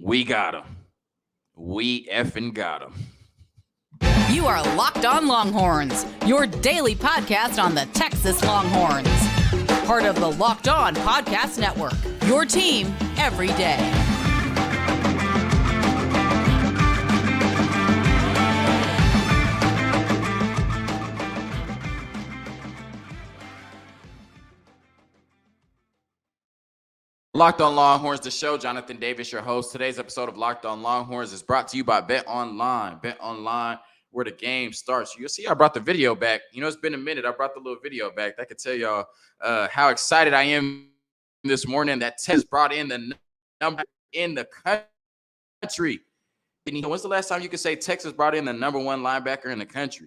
We got him. We effing got him. You are Locked On Longhorns, your daily podcast on the Texas Longhorns. Part of the Locked On Podcast Network, your team every day. Locked On Longhorns, the show. Jonathan Davis, your host. Today's episode of Locked On Longhorns is brought to you by Bet Online. Bet Online, where the game starts. You'll see I brought the video back. You know, it's been a minute. I brought the little video back. That could tell y'all how excited I am this morning that Texas brought in the number in the country. When's the last time you could say Texas brought in the number one linebacker in the country?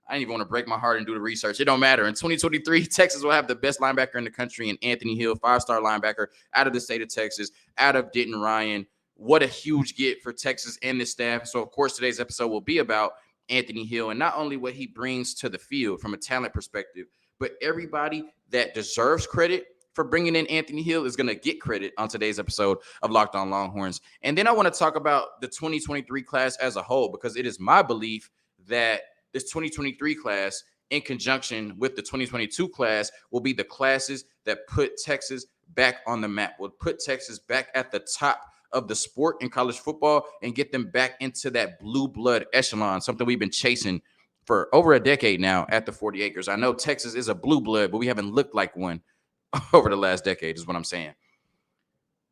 I didn't even want to break my heart and do the research. It don't matter. In 2023, Texas will have the best linebacker in the country in Anthony Hill, five-star linebacker out of the state of Texas, out of Denton Ryan. What a huge get for Texas and the staff. So, of course, today's episode will be about Anthony Hill and not only what he brings to the field from a talent perspective, but everybody that deserves credit for bringing in Anthony Hill is going to get credit on today's episode of Locked On Longhorns. And then I want to talk about the 2023 class as a whole, because it is my belief that this 2023 class, in conjunction with the 2022 class, will be the classes that put Texas back on the map, will put Texas back at the top of the sport in college football and get them back into that blue blood echelon, something we've been chasing for over a decade now at the 40 acres. I know Texas is a blue blood, but we haven't looked like one over the last decade, is what I'm saying.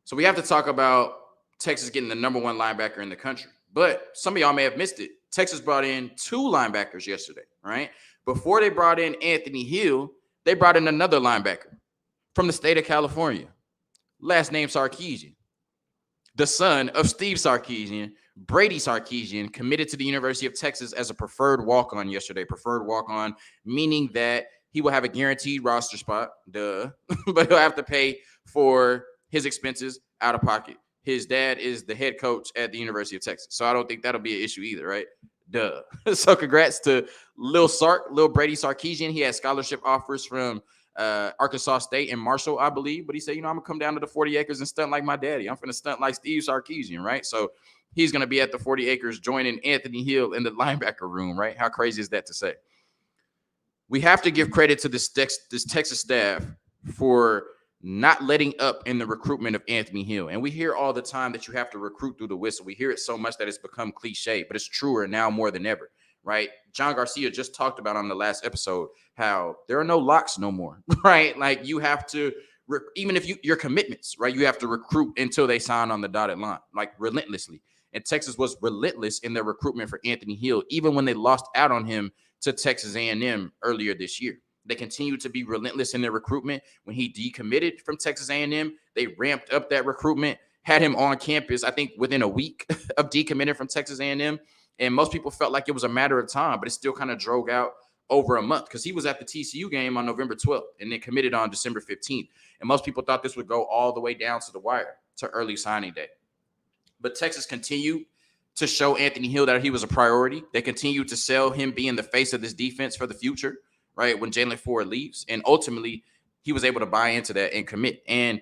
So we have to talk about Texas getting the number one linebacker in the country. But some of y'all may have missed it. Texas brought in two linebackers yesterday, right? Before they brought in Anthony Hill, they brought in another linebacker from the state of California, last name Sarkisian, the son of Steve Sarkisian, Brady Sarkisian, committed to the University of Texas as a preferred walk-on yesterday. Preferred walk-on, meaning that he will have a guaranteed roster spot, but he'll have to pay for his expenses out of pocket. His dad is the head coach at the University of Texas. So I don't think that'll be an issue either, right? So congrats to Lil Brady Sarkisian. He had scholarship offers from Arkansas State and Marshall, I believe. But he said, I'm going to come down to the 40 acres and stunt like my daddy. I'm going to stunt like Steve Sarkisian, right? So he's going to be at the 40 acres joining Anthony Hill in the linebacker room, right? How crazy is that to say? We have to give credit to this Texas staff for not letting up in the recruitment of Anthony Hill. And we hear all the time that you have to recruit through the whistle. We hear it so much that it's become cliche, but it's truer now more than ever, right? John Garcia just talked about on the last episode how there are no locks no more, right? Like you have to, even if your commitments, right? You have to recruit until they sign on the dotted line, like relentlessly. And Texas was relentless in their recruitment for Anthony Hill, even when they lost out on him to Texas A&M earlier this year. They continued to be relentless in their recruitment. When he decommitted from Texas A&M, they ramped up that recruitment, had him on campus, I think, within a week of decommitting from Texas A&M. And most people felt like it was a matter of time, but it still kind of drove out over a month because he was at the TCU game on November 12th and then committed on December 15th. And most people thought this would go all the way down to the wire to early signing day. But Texas continued to show Anthony Hill that he was a priority. They continued to sell him being the face of this defense for the future, right, when Jalen Ford leaves. And ultimately, he was able to buy into that and commit. And,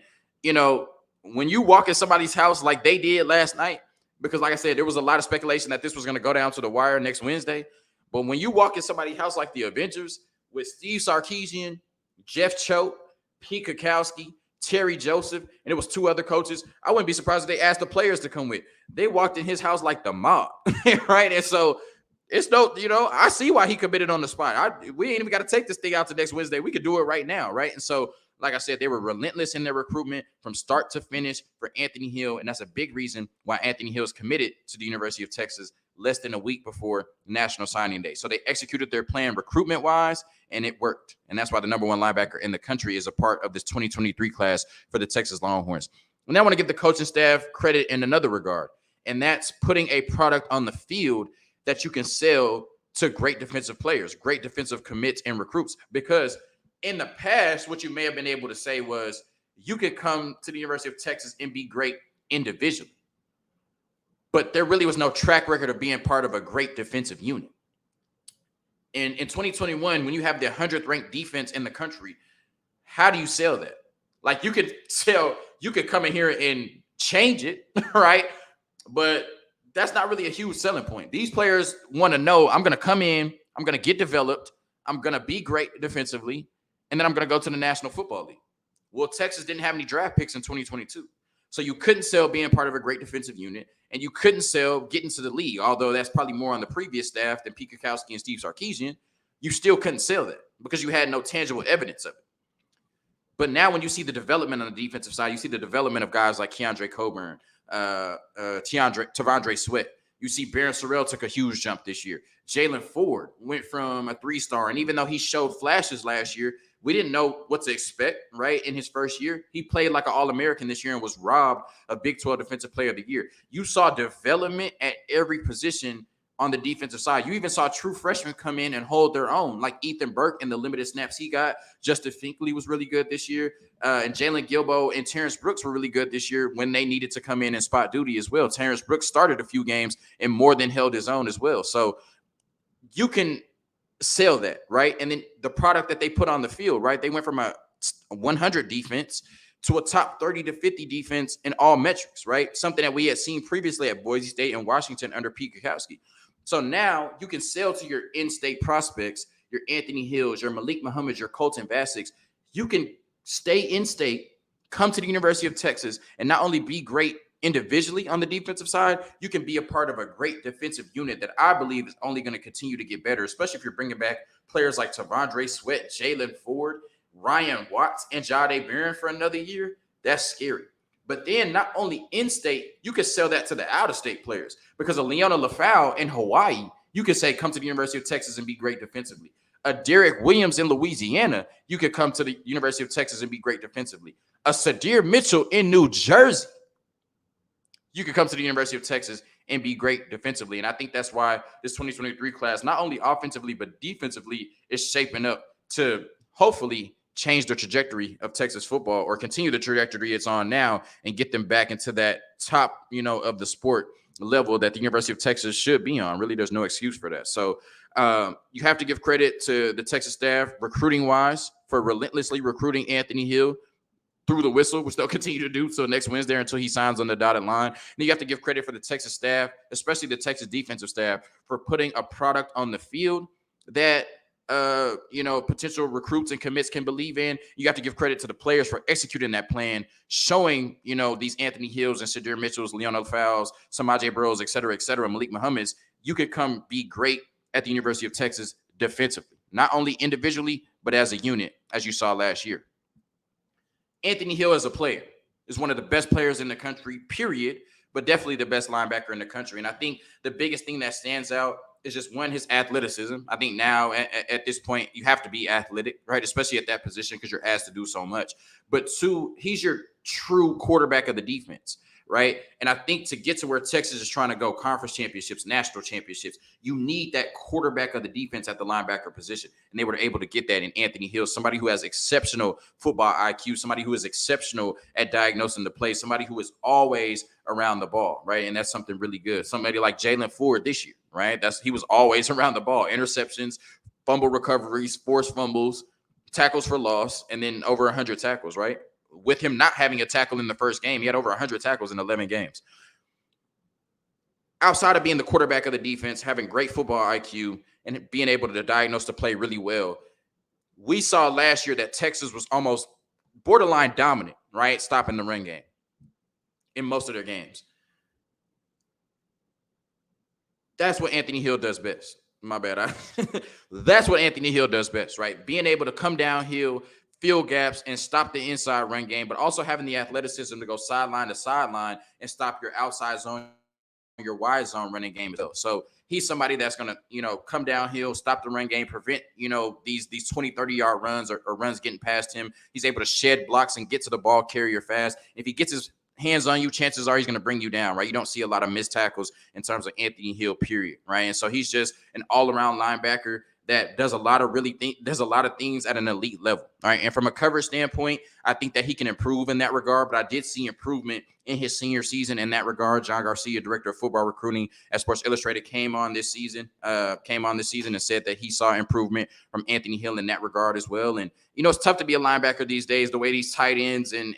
when you walk in somebody's house like they did last night, because like I said, there was a lot of speculation that this was going to go down to the wire next Wednesday. But when you walk in somebody's house like the Avengers with Steve Sarkisian, Jeff Choate, Pete Kukowski, Terry Joseph, and it was two other coaches, I wouldn't be surprised if they asked the players to come with. They walked in his house like the mob, right? And so it's no, I see why he committed on the spot. We ain't even got to take this thing out to next Wednesday. We could do it right now, right? And so, like I said, they were relentless in their recruitment from start to finish for Anthony Hill, and that's a big reason why Anthony Hill is committed to the University of Texas less than a week before National Signing Day. So they executed their plan recruitment-wise, and it worked. And that's why the number one linebacker in the country is a part of this 2023 class for the Texas Longhorns. And I want to give the coaching staff credit in another regard, and that's putting a product on the field that you can sell to great defensive players, great defensive commits and recruits. Because in the past, what you may have been able to say was you could come to the University of Texas and be great individually, but there really was no track record of being part of a great defensive unit. And in 2021, when you have the 100th ranked defense in the country, how do you sell that? Like you could come in here and change it, right? But that's not really a huge selling point. These players want to know, I'm going to come in, I'm going to get developed, I'm going to be great defensively, and then I'm going to go to the National Football League. Well, Texas didn't have any draft picks in 2022. So you couldn't sell being part of a great defensive unit, and you couldn't sell getting to the league, although that's probably more on the previous staff than Pete Kwiatkowski and Steve Sarkisian. You still couldn't sell that because you had no tangible evidence of it. But now when you see the development on the defensive side, you see the development of guys like Keandre Coburn, Tavondre Sweat. You see Barron Sorrell took a huge jump this year. Jalen Ford went from a 3-star, and even though he showed flashes last year, we didn't know what to expect, right? In his first year, he played like an All-American this year and was robbed of Big 12 Defensive Player of the Year. You saw development at every position on the defensive side. You even saw true freshmen come in and hold their own, like Ethan Burke in the limited snaps he got. Justin Finkley was really good this year. And Jalen Gilbo and Terrence Brooks were really good this year when they needed to come in and spot duty as well. Terrence Brooks started a few games and more than held his own as well. So you can sell that, right? And then the product that they put on the field, right? They went from a 100 defense to a top 30 to 50 defense in all metrics, right? Something that we had seen previously at Boise State and Washington under Pete Kwiatkowski. So now you can sell to your in-state prospects, your Anthony Hills, your Malik Muhammad, your Colton Vaseks. You can stay in-state, come to the University of Texas, and not only be great individually on the defensive side, you can be a part of a great defensive unit that I believe is only going to continue to get better, especially if you're bringing back players like Tavondre Sweat, Jalen Ford, Ryan Watts, and Jahdae Barron for another year. That's scary. But then not only in-state, you could sell that to the out-of-state players because of Leona Lafau in Hawaii. You could say, come to the University of Texas and be great defensively. A Derek Williams in Louisiana, you could come to the University of Texas and be great defensively. A Sadir Mitchell in New Jersey, you could come to the University of Texas and be great defensively. And I think that's why this 2023 class, not only offensively, but defensively, is shaping up to hopefully change the trajectory of Texas football or continue the trajectory it's on now and get them back into that top, of the sport level that the University of Texas should be on. Really, there's no excuse for that. So you have to give credit to the Texas staff recruiting wise for relentlessly recruiting Anthony Hill through the whistle, which they'll continue to do till next Wednesday until he signs on the dotted line. And you have to give credit for the Texas staff, especially the Texas defensive staff, for putting a product on the field that potential recruits and commits can believe in. You have to give credit to the players for executing that plan, showing, these Anthony Hills and Sadir Mitchells, Leona Fowles, Samaje Burrows, et cetera, Malik Muhammad's, you could come be great at the University of Texas defensively, not only individually, but as a unit, as you saw last year. Anthony Hill as a player is one of the best players in the country, period, but definitely the best linebacker in the country. And I think the biggest thing that stands out is just, one, his athleticism. I think now at this point, you have to be athletic, right? Especially at that position because you're asked to do so much. But two, he's your true quarterback of the defense, right? And I think to get to where Texas is trying to go, conference championships, national championships, you need that quarterback of the defense at the linebacker position. And they were able to get that in Anthony Hill, somebody who has exceptional football IQ, somebody who is exceptional at diagnosing the play, somebody who is always around the ball, right? And that's something really good. Somebody like Jalen Ford this year, right? He was always around the ball. Interceptions, fumble recoveries, forced fumbles, tackles for loss, and then over 100 tackles, right? With him not having a tackle in the first game, he had over 100 tackles in 11 games. Outside of being the quarterback of the defense, having great football IQ, and being able to diagnose the play really well, we saw last year that Texas was almost borderline dominant, right? Stopping the run game in most of their games. That's what Anthony Hill does best. My bad. That's what Anthony Hill does best, right? Being able to come downhill, fill gaps, and stop the inside run game, but also having the athleticism to go sideline to sideline and stop your outside zone, your wide zone running game. So he's somebody that's going to, come downhill, stop the run game, prevent, these 20, 30-yard runs or runs getting past him. He's able to shed blocks and get to the ball carrier fast. If he gets his hands on you, chances are he's going to bring you down, right? You don't see a lot of missed tackles in terms of Anthony Hill, period, right? And so he's just an all-around linebacker that does a lot of things at an elite level. All right. And from a coverage standpoint, I think that he can improve in that regard, but I did see improvement in his senior season in that regard. John Garcia, director of football recruiting at Sports Illustrated, came on this season and said that he saw improvement from Anthony Hill in that regard as well. And, it's tough to be a linebacker these days, the way these tight ends and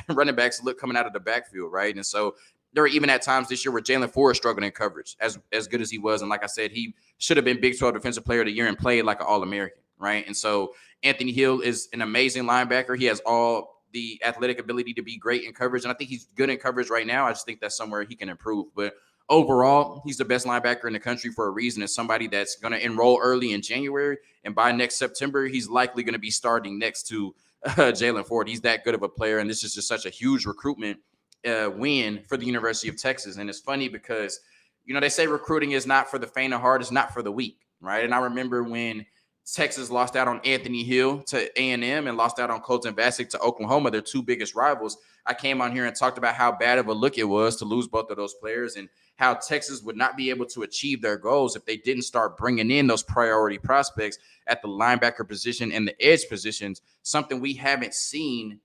running backs look coming out of the backfield, right? And so there were even at times this year where Jalen Ford struggled in coverage as good as he was. And like I said, he should have been Big 12 Defensive Player of the Year and played like an All-American, right? And so Anthony Hill is an amazing linebacker. He has all the athletic ability to be great in coverage. And I think he's good in coverage right now. I just think that's somewhere he can improve. But overall, he's the best linebacker in the country for a reason. It's somebody that's going to enroll early in January. And by next September, he's likely going to be starting next to Jalen Ford. He's that good of a player. And this is just such a huge recruitment win for the University of Texas. And it's funny because, they say recruiting is not for the faint of heart. It's not for the weak, right? And I remember when Texas lost out on Anthony Hill to A&M and lost out on Colton Vasek to Oklahoma, their two biggest rivals. I came on here and talked about how bad of a look it was to lose both of those players and how Texas would not be able to achieve their goals if they didn't start bringing in those priority prospects at the linebacker position and the edge positions, something we haven't seen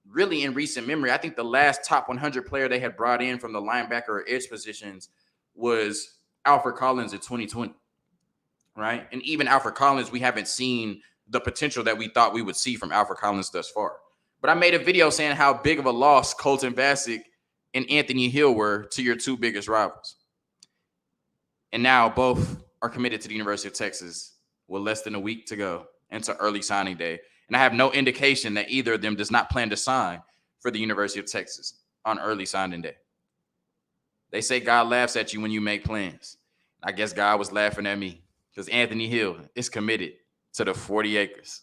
really in recent memory. I think the last top 100 player they had brought in from the linebacker or edge positions was Alfred Collins in 2020. Right. And even Alfred Collins, we haven't seen the potential that we thought we would see from Alfred Collins thus far. But I made a video saying how big of a loss Colton Vasek and Anthony Hill were to your two biggest rivals. And now both are committed to the University of Texas with less than a week to go into early signing day. And I have no indication that either of them does not plan to sign for the University of Texas on early signing day. They say God laughs at you when you make plans. I guess God was laughing at me, because Anthony Hill is committed to the 40 acres.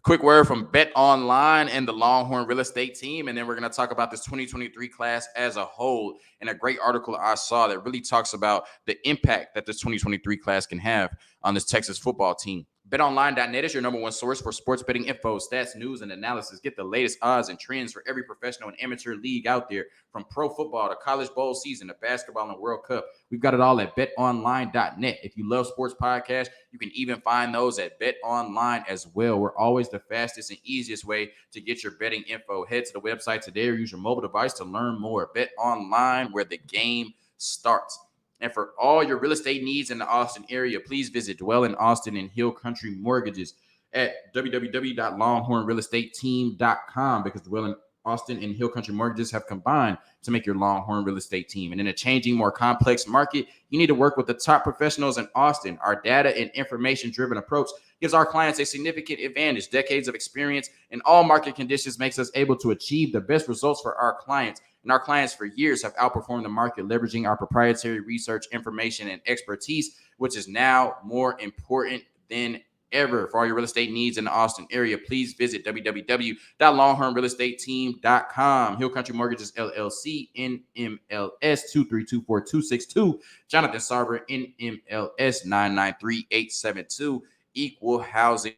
Quick word from Bet Online and the Longhorn real estate team, and then we're going to talk about this 2023 class as a whole and a great article I saw that really talks about the impact that this 2023 class can have on this Texas football team. BetOnline.net is your number one source for sports betting info, stats, news, and analysis. Get the latest odds and trends for every professional and amateur league out there, from pro football to college bowl season to basketball and World Cup. We've got it all at BetOnline.net. If you love sports podcasts, you can even find those at BetOnline as well. We're always the fastest and easiest way to get your betting info. Head to the website today or use your mobile device to learn more. BetOnline, where the game starts. And for all your real estate needs in the Austin area, please visit Dwell in Austin and Hill Country Mortgages at www.longhornrealestateteam.com, because Dwell in Austin and Hill Country Mortgages have combined to make your Longhorn real estate team. And in a changing, more complex market, you need to work with the top professionals in Austin. Our data and information-driven approach gives our clients a significant advantage. Decades of experience in all market conditions makes us able to achieve the best results for our clients. And our clients for years have outperformed the market, leveraging our proprietary research, information, and expertise, which is now more important than ever. For all your real estate needs in the Austin area, please visit www.longhornrealestateteam.com. Hill Country Mortgages, LLC, NMLS 2324262. Jonathan Sarver, NMLS 993872. Equal housing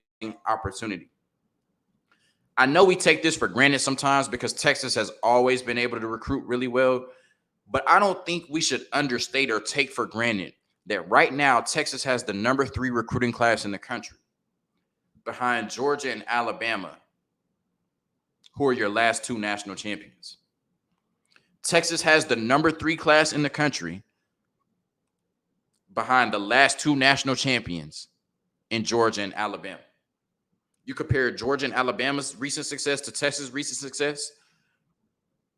opportunity. I know we take this for granted sometimes because Texas has always been able to recruit really well, but I don't think we should understate or take for granted that right now Texas has the number 3 recruiting class in the country, behind Georgia and Alabama, who are your last 2 national champions. Texas has the number 3 class in the country, behind the last 2 national champions in Georgia and Alabama. You compare Georgia and Alabama's recent success to Texas' recent success,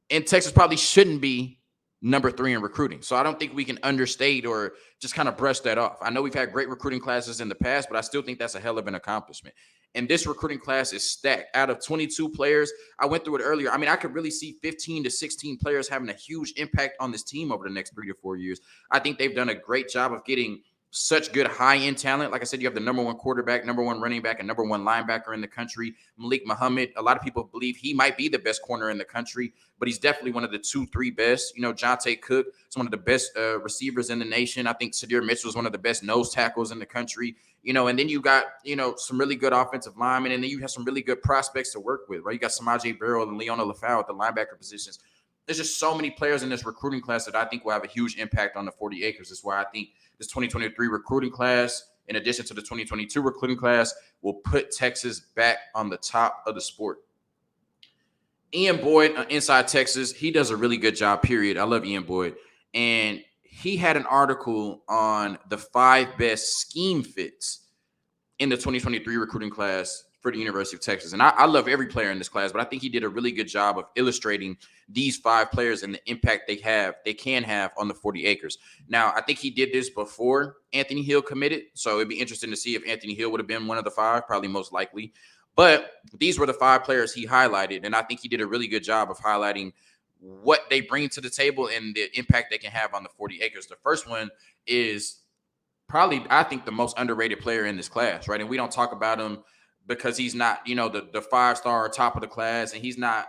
and Texas probably shouldn't be number 3 in recruiting. So I don't think we can understate or just kind of brush that off. I know we've had great recruiting classes in the past, but I still think that's a hell of an accomplishment. And this recruiting class is stacked. Out of 22 players, I went through it earlier. I mean, I could really see 15 to 16 players having a huge impact on this team over the next 3 to 4 years. I think they've done a great job of getting such good high-end talent. Like I said, you have the number 1 quarterback, number 1 running back, and number 1 linebacker in the country. Malik Muhammad, a lot of people believe he might be the best corner in the country, but he's definitely one of the 2-3 best. Jonte Cook is one of the best receivers in the nation. I think Sadir Mitchell is one of the best nose tackles in the country. And then you got, some really good offensive linemen, and then you have some really good prospects to work with, right? You got Samaje Barrow and Leona LaFau at the linebacker positions. There's just so many players in this recruiting class that I think will have a huge impact on the 40 acres. That's why I think this 2023 recruiting class, in addition to the 2022 recruiting class, will put Texas back on the top of the sport. Ian Boyd, Inside Texas, he does a really good job, period. I love Ian Boyd. And he had an article on the 5 best scheme fits in the 2023 recruiting class for the University of Texas. And I love every player in this class, but I think he did a really good job of illustrating these 5 players and the impact they can have on the 40 acres. Now, I think he did this before Anthony Hill committed, so it'd be interesting to see if Anthony Hill would have been one of the 5, probably most likely. But these were the 5 players he highlighted, and I think he did a really good job of highlighting what they bring to the table and the impact they can have on the 40 acres. The first one is probably, I think, the most underrated player in this class, right? And we don't talk about him because he's not, the 5-star top of the class, and he's not,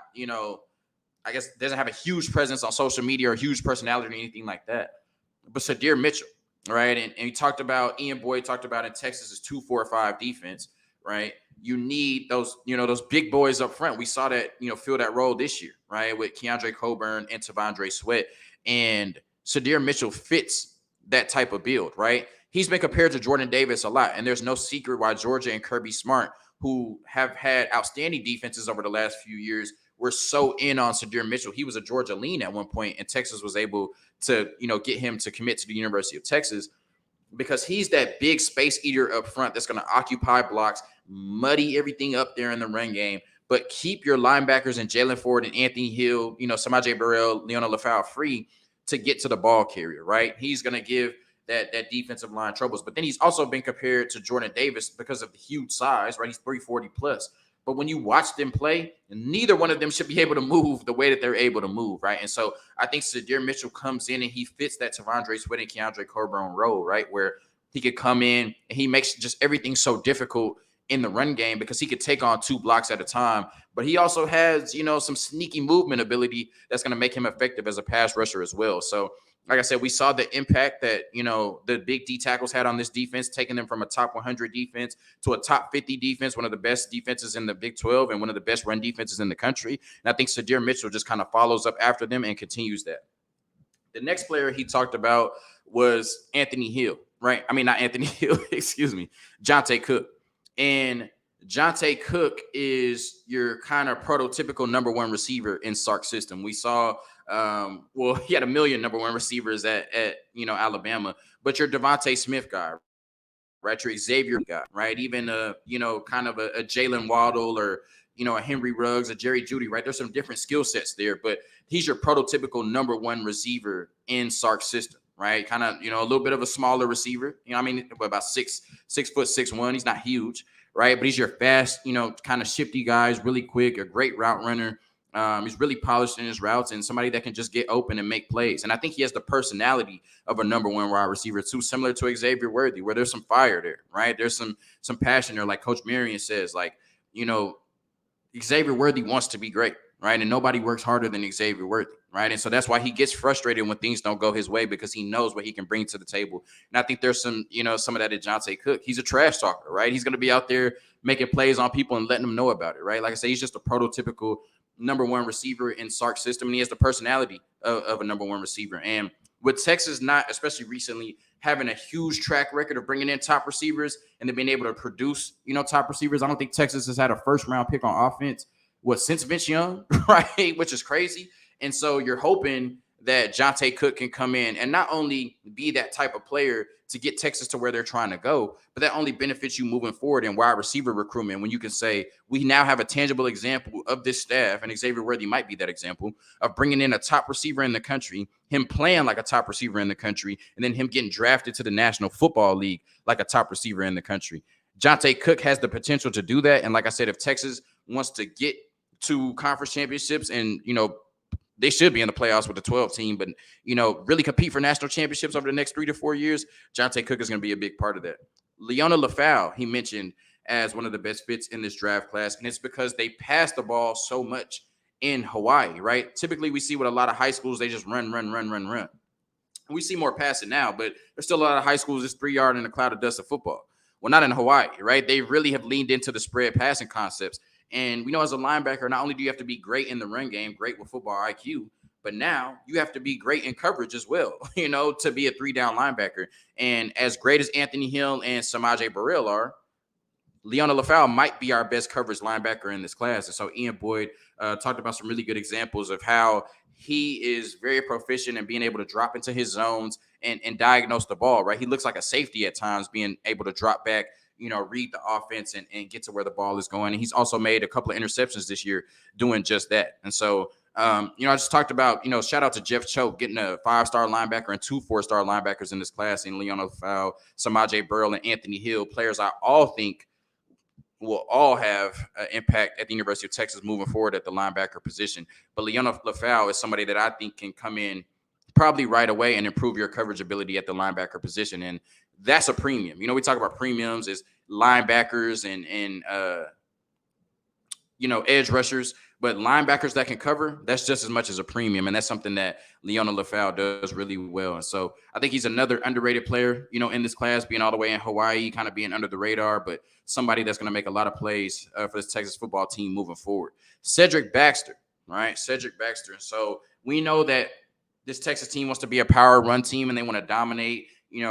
I guess doesn't have a huge presence on social media or a huge personality or anything like that. But Sadir Mitchell, right? And he talked about, Ian Boyd talked about in Texas's 2-4-5 defense, right? You need those, those big boys up front. We saw that, fill that role this year, right? With Keandre Coburn and Tavondre Sweat. And Sadir Mitchell fits that type of build, right? He's been compared to Jordan Davis a lot. And there's no secret why Georgia and Kirby Smart, who have had outstanding defenses over the last few years, were so in on Sadir Mitchell. He was a Georgia lean at one point, and Texas was able to, get him to commit to the University of Texas because he's that big space eater up front that's going to occupy blocks, muddy everything up there in the run game, but keep your linebackers and Jalen Ford and Anthony Hill, Samaje Burrell, Leona LaFau free to get to the ball carrier, right? He's going to give that defensive line troubles. But then he's also been compared to Jordan Davis because of the huge size, right? He's 340 plus. But when you watch them play, neither one of them should be able to move the way that they're able to move, right? And so I think Sadir Mitchell comes in and he fits that Tavondre Sweat and Keandre Coburn role, right? Where he could come in and he makes just everything so difficult in the run game because he could take on 2 blocks at a time. But he also has, some sneaky movement ability that's going to make him effective as a pass rusher as well. So, like I said, we saw the impact that, the big D tackles had on this defense, taking them from a top 100 defense to a top 50 defense, one of the best defenses in the Big 12 and one of the best run defenses in the country. And I think Sadir Mitchell just kind of follows up after them and continues that. The next player he talked about was Anthony Hill, right? I mean, not Anthony Hill, excuse me, Jonte Cook. And Jonte Cook is your kind of prototypical number 1 receiver in Sark's system. We saw, he had a million number 1 receivers at Alabama, but your Devontae Smith guy, right? Your Xavier guy, right? Even kind of a Jalen Waddle or a Henry Ruggs, a Jerry Jeudy, right? There's some different skill sets there, but he's your prototypical number 1 receiver in Sark's system, right? Kind of a little bit of a smaller receiver. About 6'6", He's not huge, right? But he's your fast, kind of shifty guy. He's really quick, a great route runner. He's really polished in his routes and somebody that can just get open and make plays. And I think he has the personality of a number 1 wide receiver too, similar to Xavier Worthy, where there's some fire there, right? There's some passion there. Like Coach Marion says, like, Xavier Worthy wants to be great, right? And nobody works harder than Xavier Worthy, right? And so that's why he gets frustrated when things don't go his way because he knows what he can bring to the table. And I think there's some of that at Jonte Cook. He's a trash talker, right? He's going to be out there making plays on people and letting them know about it, right? Like I say, he's just a prototypical number 1 receiver in Sark's system, and he has the personality of a number 1 receiver. And with Texas not, especially recently, having a huge track record of bringing in top receivers and then being able to produce, top receivers, I don't think Texas has had a first-round pick on offense since Vince Young, right? Which is crazy. And so you're hoping that Jonte Cook can come in and not only be that type of player to get Texas to where they're trying to go, but that only benefits you moving forward in wide receiver recruitment when you can say, we now have a tangible example of this staff, and Xavier Worthy might be that example, of bringing in a top receiver in the country, him playing like a top receiver in the country, and then him getting drafted to the National Football League like a top receiver in the country. Jonte Cook has the potential to do that. And like I said, if Texas wants to get to conference championships and, they should be in the playoffs with the 12 team, but, really compete for national championships over the next 3 to 4 years, Jonte Cook is going to be a big part of that. Leona LaFau, he mentioned as one of the best fits in this draft class, and it's because they pass the ball so much in Hawaii, right? Typically, we see with a lot of high schools, they just run. We see more passing now, but there's still a lot of high schools just 3 yard in a cloud of dust of football. Well, not in Hawaii, right? They really have leaned into the spread passing concepts. And we know as a linebacker, not only do you have to be great in the run game, great with football IQ, but now you have to be great in coverage as well, to be a 3-down linebacker. And as great as Anthony Hill and Samaje Burrell are, Leona LaFau might be our best coverage linebacker in this class. And so Ian Boyd talked about some really good examples of how he is very proficient in being able to drop into his zones and diagnose the ball, right? He looks like a safety at times, being able to drop back, read the offense and get to where the ball is going. And he's also made a couple of interceptions this year doing just that. And so, I just talked about, shout out to Jeff Choate getting a 5-star linebacker and 2 4-star linebackers in this class in Leon Lafau, Samaje Burrell, and Anthony Hill, players I all think will all have an impact at the University of Texas moving forward at the linebacker position. But Leon Lafau is somebody that I think can come in probably right away and improve your coverage ability at the linebacker position. And that's a premium. We talk about premiums as linebackers and edge rushers, but linebackers that can cover, that's just as much as a premium. And that's something that Leona Lafau does really well. And so I think he's another underrated player, in this class, being all the way in Hawaii, kind of being under the radar, but somebody that's going to make a lot of plays for this Texas football team moving forward. Cedric Baxter, right? Cedric Baxter. So we know that this Texas team wants to be a power run team and they want to dominate,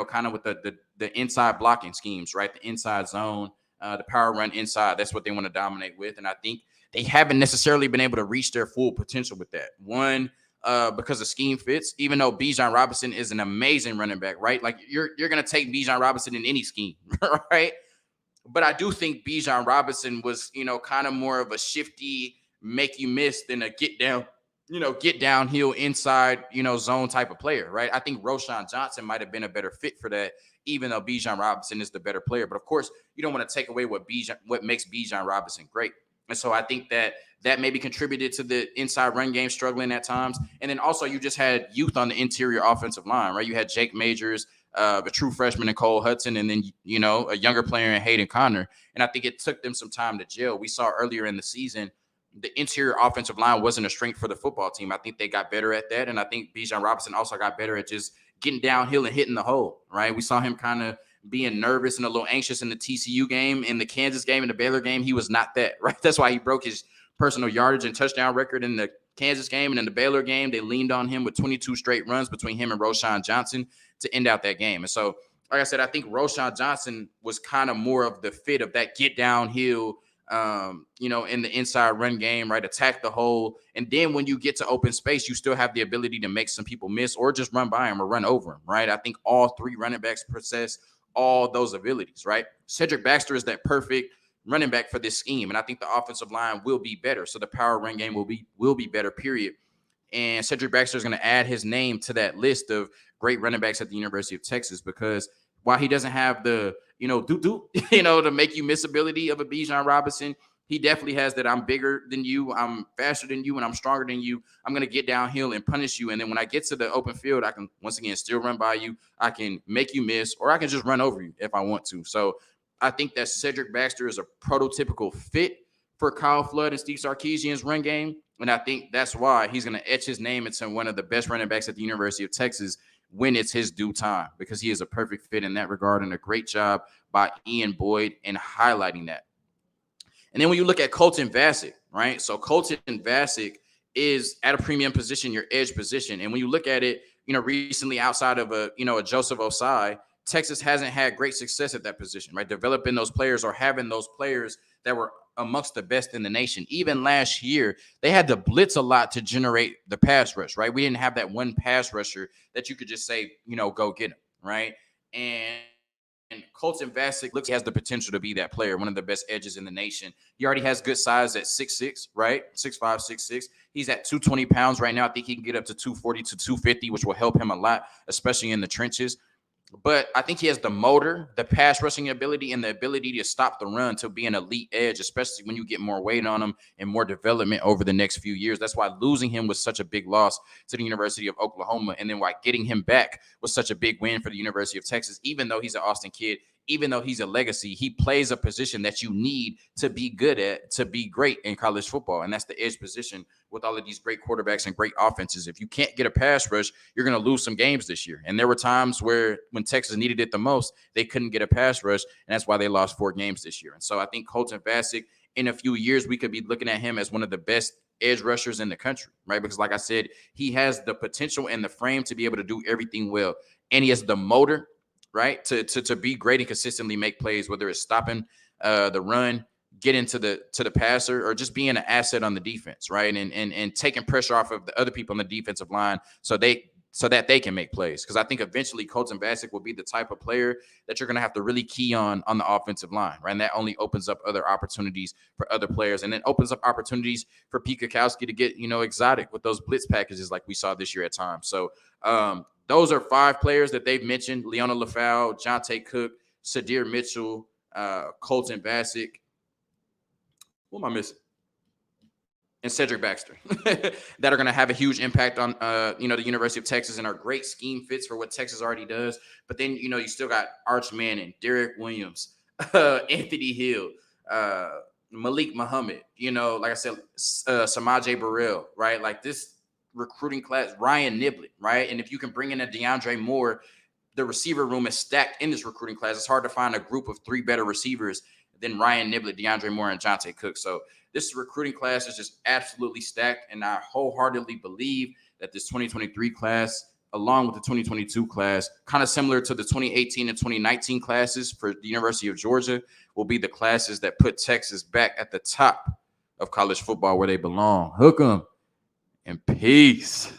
kind of with the inside blocking schemes, right? The inside zone, the power run inside. That's what they want to dominate with. And I think they haven't necessarily been able to reach their full potential with that. One, because the scheme fits, even though Bijan Robinson is an amazing running back, right? Like you're going to take Bijan Robinson in any scheme, right? But I do think Bijan Robinson was, kind of more of a shifty, make you miss than a get downhill inside, zone type of player, right? I think Roschon Johnson might have been a better fit for that, even though Bijan Robinson is the better player. But of course, you don't want to take away what makes Bijan Robinson great. And so I think that maybe contributed to the inside run game struggling at times. And then also you just had youth on the interior offensive line, right? You had Jake Majors, a true freshman in Cole Hudson, and then, a younger player in Hayden Connor. And I think it took them some time to gel. We saw earlier in the season, the interior offensive line wasn't a strength for the football team. I think they got better at that. And I think Bijan Robinson also got better at just getting downhill and hitting the hole, right? We saw him kind of being nervous and a little anxious in the TCU game. In the Kansas game, in the Baylor game, he was not that, right? That's why he broke his personal yardage and touchdown record in the Kansas game. And in the Baylor game, they leaned on him with 22 straight runs between him and Roschon Johnson to end out that game. And so, like I said, I think Roschon Johnson was kind of more of the fit of that get downhill, in the inside run game, right? Attack the hole. And then when you get to open space, you still have the ability to make some people miss or just run by him or run over him, right? I think all 3 running backs possess all those abilities, right? Cedric Baxter is that perfect running back for this scheme. And I think the offensive line will be better. So the power run game will be better, period. And Cedric Baxter is going to add his name to that list of great running backs at the University of Texas, because while he doesn't have the, to make you miss ability of a Bijan Robinson, he definitely has that I'm bigger than you, I'm faster than you, and I'm stronger than you. I'm going to get downhill and punish you. And then when I get to the open field, I can, once again, still run by you. I can make you miss, or I can just run over you if I want to. So I think that Cedric Baxter is a prototypical fit for Kyle Flood and Steve Sarkisian's run game. And I think that's why he's going to etch his name into one of the best running backs at the University of Texas when it's his due time, because he is a perfect fit in that regard, and a great job by Ian Boyd in highlighting that. And then when you look at Colton Vasek, right? So Colton Vasek is at a premium position, your edge position. And when you look at it, recently outside of a Joseph Osai, Texas hasn't had great success at that position, right? Developing those players or having those players that were amongst the best in the nation. Even last year, they had to blitz a lot to generate the pass rush, right? We didn't have that one pass rusher that you could just say, go get him, right? And Colton Vasek looks like he has the potential to be that player, one of the best edges in the nation. He already has good size at 6'6", right? 6'5", 6'6". He's at 220 pounds right now. I think he can get up to 240 to 250, which will help him a lot, especially in the trenches. But I think he has the motor, the pass rushing ability, and the ability to stop the run to be an elite edge, especially when you get more weight on him and more development over the next few years. That's why losing him was such a big loss to the University of Oklahoma. And then why getting him back was such a big win for the University of Texas. Even though he's an Austin kid, even though he's a legacy, he plays a position that you need to be good at, to be great in college football. And that's the edge position with all of these great quarterbacks and great offenses. If you can't get a pass rush, you're going to lose some games this year. And there were times where when Texas needed it the most, they couldn't get a pass rush. And that's why they lost 4 games this year. And so I think Colton Vasek, in a few years, we could be looking at him as one of the best edge rushers in the country, right? Because like I said, he has the potential and the frame to be able to do everything well. And he has the motor, right, to be great and consistently make plays, whether it's stopping the run, get into the passer, or just being an asset on the defense, right, and taking pressure off of the other people on the defensive line, so they so that they can make plays. Because I think eventually Colton Vasek will be the type of player that you're going to have to really key on the offensive line, right? And that only opens up other opportunities for other players, and then opens up opportunities for Pete Kwiatkowski to get, exotic with those blitz packages like we saw this year at times. So those are 5 players that they've mentioned: Leona LaFau, Jonte Cook, Sadir Mitchell, Colton Vasek. Who am I missing? And Cedric Baxter that are going to have a huge impact on, the University of Texas and are great scheme fits for what Texas already does. But then, you still got Arch Manning, Derek Williams, Anthony Hill, Malik Muhammad, like I said, Samaje Burrell, right? Like this recruiting class, Ryan Niblett, right? And if you can bring in a DeAndre Moore, the receiver room is stacked in this recruiting class. It's hard to find a group of 3 better receivers than Ryan Niblett, DeAndre Moore, and Jonte Cook. So this recruiting class is just absolutely stacked, and I wholeheartedly believe that this 2023 class, along with the 2022 class, kind of similar to the 2018 and 2019 classes for the University of Georgia, will be the classes that put Texas back at the top of college football where they belong. Hook 'em and peace.